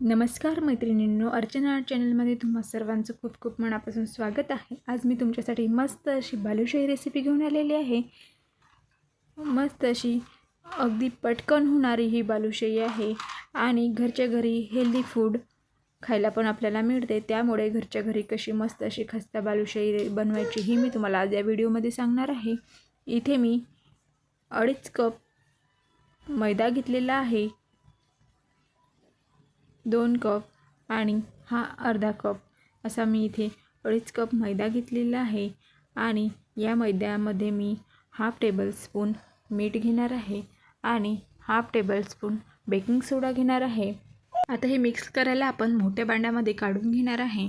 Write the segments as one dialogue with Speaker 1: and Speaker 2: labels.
Speaker 1: नमस्कार मैत्रिणींनो, अर्चना आर्ट चॅनलमध्ये तुम्हा सर्वांचं खूप खूप मनापासून स्वागत आहे। आज मी तुमच्यासाठी मस्त अशी बालुशाही रेसिपी घेऊन आलेली आहे। मस्त अशी अगदी पटकन होणारी ही बालुशाही आहे आणि घरच्या घरी हेल्दी फूड खायला पण आपल्याला मिळते। त्यामुळे घरच्या घरी कशी मस्त अशी खस्ता बालुशाही बनवायची ही मी तुम्हाला आज या व्हिडिओमध्ये सांगणार आहे। इथे मी 2.5 कप मैदा घेतलेला आहे, 2 कप आणि हा अर्धा कप असा मी इथे 2.5 कप मैदा घेतलेला आहे। आणि या मैद्यामध्ये मी हाफ टेबलस्पून मीठ घेणार आहे आणि हाफ टेबलस्पून बेकिंग सोडा घेणार आहे। आता हे मिक्स करायला आपण मोठ्या भांड्यामध्ये काढून घेणार आहे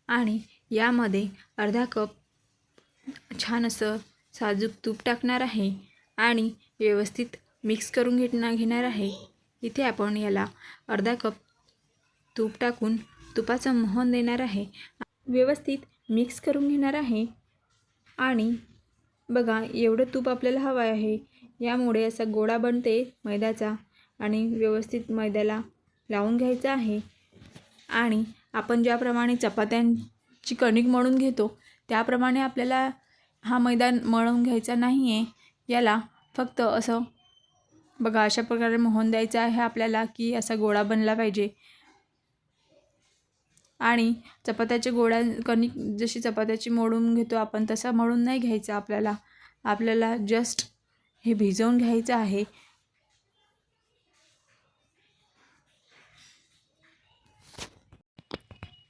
Speaker 1: आणि यामध्ये अर्धा कप छान असं साजूक तूप टाकणार आहे आणि व्यवस्थित मिक्स करून घेणार आहे। इथे आपण याला अर्धा कप तूप टाकून तुपाचं मोहन देणार आहे, व्यवस्थित मिक्स करून घेणार आहे। आणि बघा, एवढं तूप आपल्याला हवं आहे, यामुळे असा गोळा बनते मैद्याचा आणि व्यवस्थित मैद्याला लावून घ्यायचा आहे। आणि आपण ज्याप्रमाणे चपात्यांची कणिक मळून घेतो त्याप्रमाणे आपल्याला हा मैदा मळून घ्यायचा नाही आहे। याला फक्त असं बघा अशा प्रकारे मोहन द्यायचं आहे आपल्याला की असा गोळा बनला पाहिजे। आणि चपात्याचे कणिक जशी चपात्याची मळून घेतो आपण तसा मळून नाही घ्यायचा आपल्याला जस्ट हे भिजवून घ्यायचं आहे।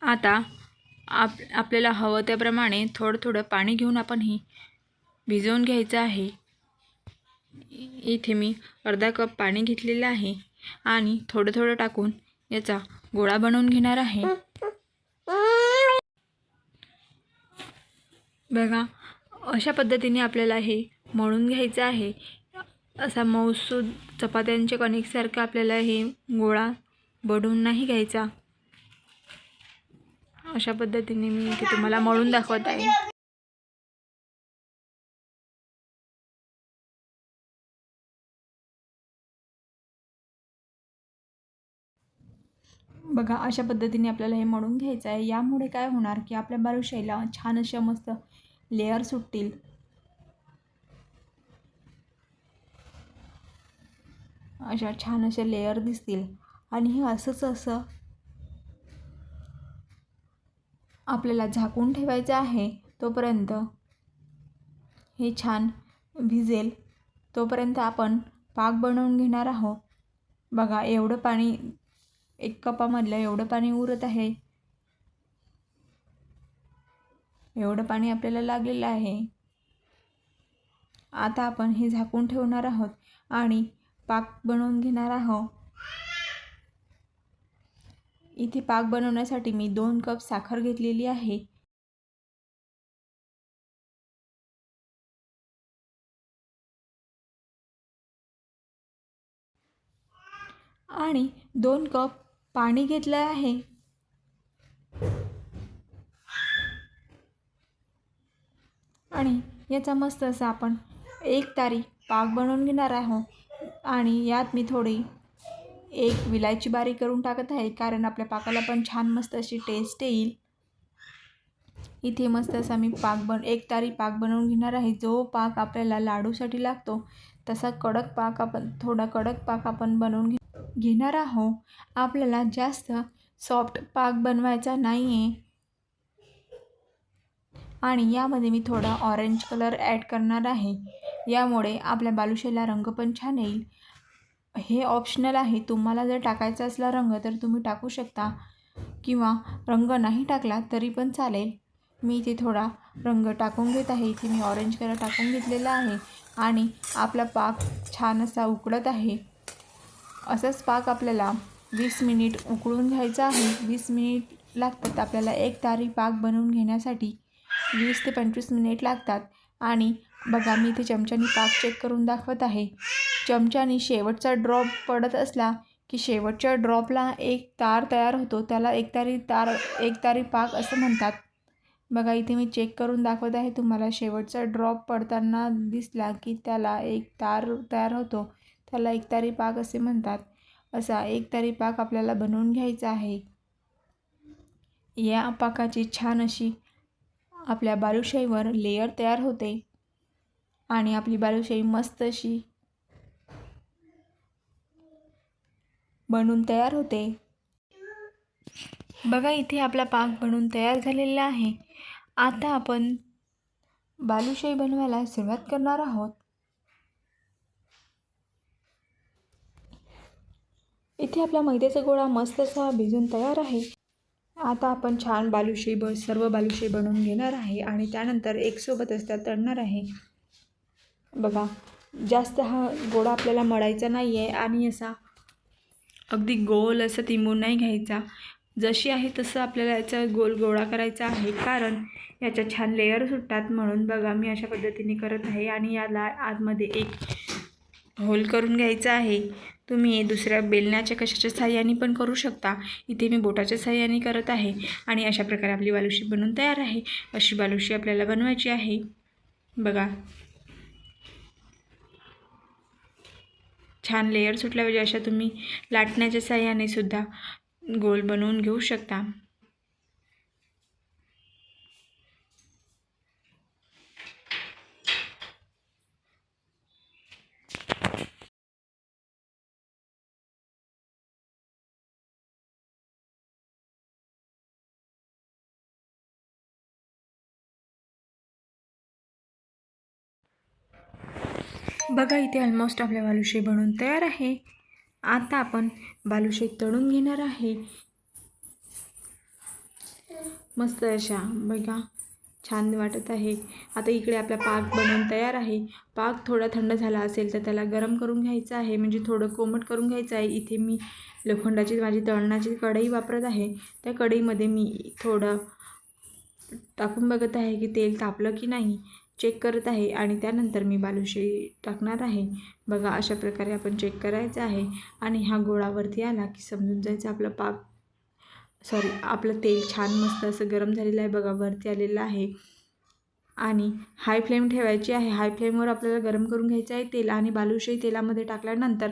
Speaker 1: आता आपल्याला हवं त्याप्रमाणे थोडं पाणी घेऊन आपण ही भिजवून घ्यायचं आहे। इथे मी अर्धा कप पाणी घेतलेलं आहे आणि थोडं टाकून याचा गोळा बनवून घेणार आहे। बघा, अशा पद्धतीने आपल्याला हे मळून घ्यायचं आहे। असा मऊसूद चपात्यांच्या कणिकसारखा आपल्याला हे गोळा बनवून नाही घ्यायचा। अशा पद्धतीने मी इथे तुम्हाला मळून दाखवत आहे। बघा, अशा पद्धतीने आपल्याला हे मळून घ्यायचं आहे। यामुळे काय होणार की आपल्या बालुशाहीला छान अशा मस्त लेयर सुटतील। अशा छान अशा लेयर दिसतील आणि हे असं आपल्याला झाकून ठेवायचं आहे तोपर्यंत हे छान भिजेल। तोपर्यंत आपण पाक बनवून घेणार आहोत। बघा, एवढं पाणी 1 कपामधलं एवढं पाणी उरत आहे, एवढं पाणी आपल्याला लागलेलं आहे। आता आपण हे झाकून ठेवणार आहोत आणि पाक बनवून घेणार आहोत। इथे पाक बनवण्यासाठी मी 2 कप साखर घेतलेली आहे आणि 2 कप पाणी घेतलं आहे आणि याचा मस्त असा आपण 1 तारी पाक बनवून घेणार आहोत। आणि यात मी थोडी 1 विलायची बारीक करून टाकत आहे, कारण आपल्या पाकाला पण छान मस्त अशी टेस्ट येईल। इथे मस्त असा मी 1 तारी पाक बनवून घेणार आहे। जो पाक आपल्याला लाडूसाठी लागतो तसा थोडा कडक पाक आपण बनवून घेणार आहोत। आपल्याला जास्त सॉफ्ट पाक बनवायचा नाही आहे। आणि यामध्ये मी थोडा ऑरेंज कलर ॲड करणार आहे, यामुळे आपल्या बालुशाहीला रंग पण छान येईल। हे ऑप्शनल आहे, तुम्हाला जर टाकायचा असला रंग तर तुम्ही टाकू शकता किंवा रंग नाही टाकला तरी पण चालेल। मी इथे थोडा रंग टाकून घेत आहे। इथे मी ऑरेंज कलर टाकून घेतलेला आहे आणि आपला पाक छान असा उकळत आहे। असाच पाक आपल्याला 20 मिनिट उकळून घ्यायचा आहे। 20 मिनिट लागतात आपल्याला 1 तारी पाक बनवून घेण्यासाठी, 20 ते 25 मिनिट लागतात। आणि बघा, मी इथे चमच्यानी पाक चेक करून दाखवत आहे। चमच्यानी शेवटचा ड्रॉप पडत असला की शेवटच्या ड्रॉपला एक तार तयार होतो, त्याला एक तारी पाक असं म्हणतात। बघा, इथे मी चेक करून दाखवत आहे तुम्हाला। शेवटचा ड्रॉप पडताना दिसला की त्याला एक तार तयार होतो, त्याला 1 तारी पाक असे म्हणतात। असा एक तरी पाक आपल्याला बनवून घ्यायचा आहे। या पाकाची छान अशी आपल्या बालुशाहीवर लेयर तयार होते आणि आपली बालुशाही मस्त अशी बनून तयार होते। बघा इथे आपला पाक बनून तयार झालेला आहे। आता आपण बालुशाही बनवायला सुरुवात करणार आहोत। इथे आपला मैद्याचा गोळा मस्त असा भिजून तयार आहे। आता आपण छान बालुशाही सर्व बालुशाही बनवून घेणार आहे आणि त्यानंतर एकसोबतच त्या तळणार आहे। बघा जास्त हा गोळा आपल्याला मळायचा नाही आहे आणि असा अगदी गोल असं तिंबून नाही घ्यायचा। जशी आहे तसं आपल्याला याचा गोल गोळा करायचा आहे, कारण याच्या छान लेयर सुटतात म्हणून। बघा मी अशा पद्धतीने करत आहे आणि याला आतमध्ये एक होल करून घ्यायचा आहे। तुम्ही दुसऱ्या बेलण्याच्या कशाच्या साहाय्याने पण करू शकता। इथे मी बोटाच्या साहाय्याने करत आहे आणि अशा प्रकारे आपली बालुशाही बनून तयार आहे। अशी बालुशाही आपल्याला बनवायची आहे। बघा छान लेयर सुटल्या पाहिजे अशा तुम्ही लाटण्याच्या साहाय्याने सुद्धा गोल बनवून घेऊ शकता। बघा इथे ऑलमोस्ट आपल्या बालुशाही बनवून तयार आहे। आता आपण बालुशाही तळून घेणार आहे मस्त अशा। बघा छान वाटत आहे। आता इकडे आपला पाक बनवून तयार आहे। पाक थोडा थंड झाला असेल तर त्याला गरम करून घ्यायचा आहे, म्हणजे थोडं कोमट करून घ्यायचं आहे। इथे मी लोखंडाची माझी तळणाची कढई वापरत आहे। त्या कढईमध्ये मी थोडं टाकून बघत आहे की तेल तापलं की नाही, चेक करत आहे आणि त्यानंतर मी बालुशाही टाकणार आहे। बघा अशा प्रकारे आपण चेक करायचं आहे आणि हा गोळावरती आला की समजून जायचं आपलं तेल छान मस्त असं गरम झालेलं आहे। बघा वरती आलेलं आहे आणि हाय फ्लेम ठेवायची आहे। हाय फ्लेमवर आपल्याला गरम करून घ्यायचं आहे तेल आणि बालुशाही तेलामध्ये टाकल्यानंतर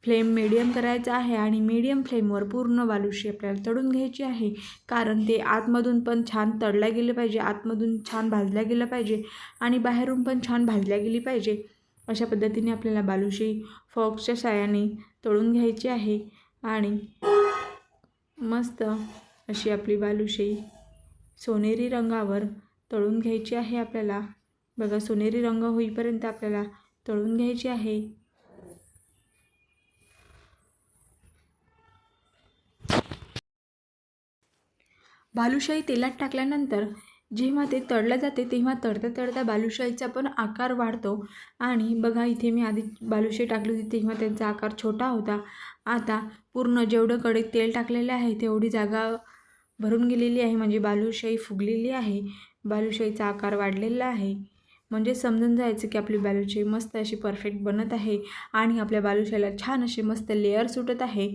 Speaker 1: फ्लेम मीडियम करायचा आहे आणि मीडियम फ्लेमवर पूर्ण बालुशाही आपल्याला तळून घ्यायची आहे, कारण ते आतमधून पण छान तळल्या गेलं पाहिजे, आतमधून छान भाजल्या गेलं पाहिजे आणि बाहेरून पण छान भाजल्या गेली पाहिजे। अशा पद्धतीने आपल्याला बालुशाही फॉर्कच्या साहाय्याने तळून घ्यायची आहे आणि मस्त अशी आपली बालुशाही सोनेरी रंगावर तळून घ्यायची आहे आपल्याला। बघा सोनेरी रंग होईपर्यंत आपल्याला तळून घ्यायची आहे। बालुशाही तेलात टाकल्यानंतर जेव्हा ते तळलं जाते तेव्हा तळता तळता बालुशाहीचा पण आकार वाढतो आणि बघा इथे मी आधी बालुशाही टाकली होती तेव्हा त्यांचा आकार छोटा होता। आता पूर्ण जेवढं कढईत तेल टाकलेलं आहे तेवढी जागा भरून गेलेली आहे, म्हणजे बालुशाही फुगलेली आहे, बालुशाहीचा आकार वाढलेला आहे। म्हणजे समजून जायचं की आपली बालुशाही मस्त अशी परफेक्ट बनत आहे आणि आपल्या बालुशाहीला छान असे मस्त लेयर सुटत आहे।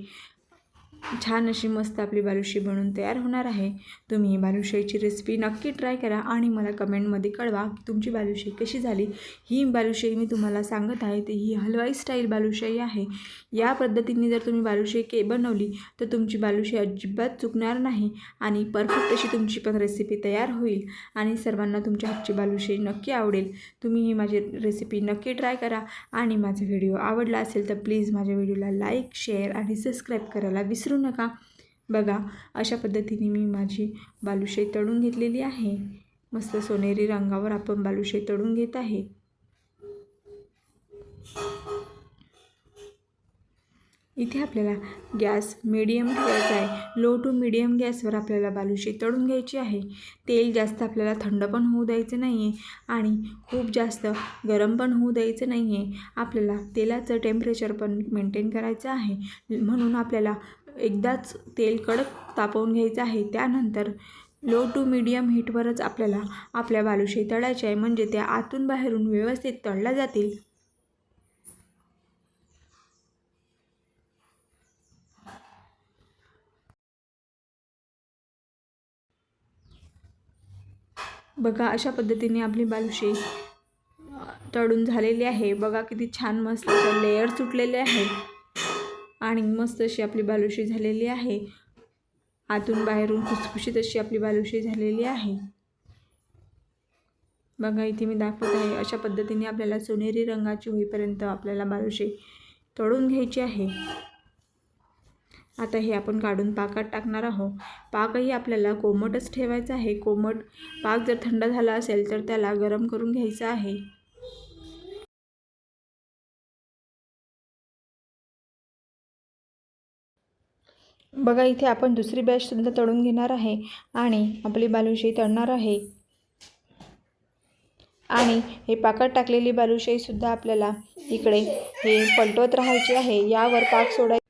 Speaker 1: छान अशी मस्त आपली बालुशाही बनवून तयार होणार आहे। तुम्ही ही बालुशाहीची रेसिपी नक्की ट्राय करा आणि मला कमेंटमध्ये कळवा की तुमची बालुशाही कशी झाली। ही बालुशाही मी तुम्हाला सांगत आहे ते ही हलवाई स्टाईल बालुशाही आहे। या पद्धतीने जर तुम्ही बालुशाही बनवली तर तुमची बालुशाही अजिबात चुकणार नाही आणि परफेक्ट अशी तुमची पण रेसिपी तयार होईल आणि सर्वांना तुमच्या हातची बालुशाही नक्की आवडेल। तुम्ही ही माझी रेसिपी नक्की ट्राय करा आणि माझा व्हिडिओ आवडला असेल तर प्लीज माझ्या व्हिडिओला लाईक, शेअर आणि सबस्क्राईब करायला विसरू नका। बघा अशा पद्धतीने मी माझी बालुशाही तळून घेतलेली आहे। मस्त सोनेरी रंगावर आपण बालुशाही तळून घेत आहे। इथे आपल्याला गॅस मीडियम ठेवायचा आहे। लो टू मीडियम गॅसवर आपल्याला बालुशाही तळून घ्यायची आहे। तेल जास्त आपल्याला थंड पण होऊ द्यायचं नाही आहे आणि खूप जास्त गरम पण होऊ द्यायचं नाही आहे। आपल्याला तेलाचं टेम्परेचर पण मेंटेन करायचं आहे, म्हणून आपल्याला एकदाच तेल कडक तापवून घ्यायचं आहे। त्यानंतर लो टू मीडियम हीटवरच आपल्याला आपल्या बालुशाही तळायच्या आहे, म्हणजे त्या आतून बाहेरून व्यवस्थित तळल्या जातील। बघा अशा पद्धतीने आपली बालुशाही तळून झालेली आहे। बघा किती छान मस्त लेयर सुटलेले आहे। आणि मस्त अशी आपली बालुशाही झालेली आहे. आतून बाहेरून खुसखुशीत अशी आपली बालुशाही झालेली आहे. बघा इथे मी दाखवत आहे. अशा पद्धतीने आपल्याला सोनेरी रंगाची होईपर्यंत आपल्याला बालुशाही तळून घ्यायची आहे. आता हे आपण काढून पाकात टाकणार आहोत. पाकही आपल्याला कोमटच ठेवायचा आहे. कोमट पाक जर थंड झाला असेल तर त्याला गरम करून घ्यायचा आहे. बघा इथे आपण दुसरी बॅचसुद्धा तळून घेणार आहे आणि आपली बालुशाही तळणार आहे. आणि हे पाकात टाकलेली बालुशाहीसुद्धा आपल्याला इकडे हे पलटवत राहायची आहे. यावर पाक सोडायचा.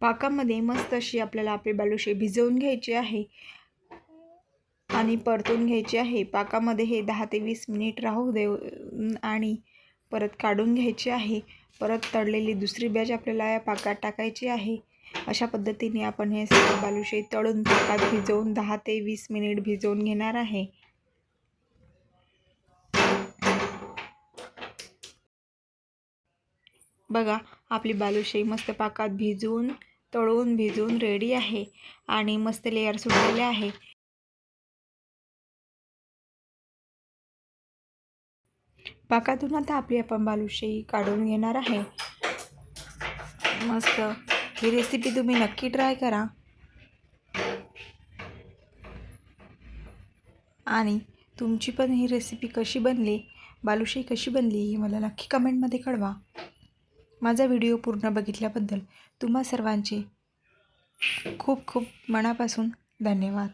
Speaker 1: पाकामध्ये मस्त अशी आपल्याला आपली बालुशाही भिजवून घ्यायची आहे आणि परतून घ्यायची आहे. पाकामध्ये हे 10 ते 20 मिनिट राहू दे आणि परत काढून घ्यायची आहे. परत तळलेली दुसरी बॅच आपल्याला या पाकात टाकायची आहे. अशा पद्धतीने आपण हे सर्व बालुशाही तळून पाकात भिजवून 10 ते 20 मिनिट भिजवून घेणार आहे. बघा आपली बालुशाही मस्त पाकात भिजून रेडी आहे आणि मस्त लेयर सुटलेले आहे. पाकातून आता आपण बालुशाही काढून घेणार आहे. मस्त ही रेसिपी तुम्ही नक्की ट्राय करा आणि तुमची पण ही रेसिपी कशी बनली, बालुशाही कशी बनली हे मला नक्की कमेंटमध्ये कळवा. माझा व्हिडिओ पूर्ण बघितल्याबद्दल तुम्हा सर्वांचे खूप खूप मनापासून धन्यवाद.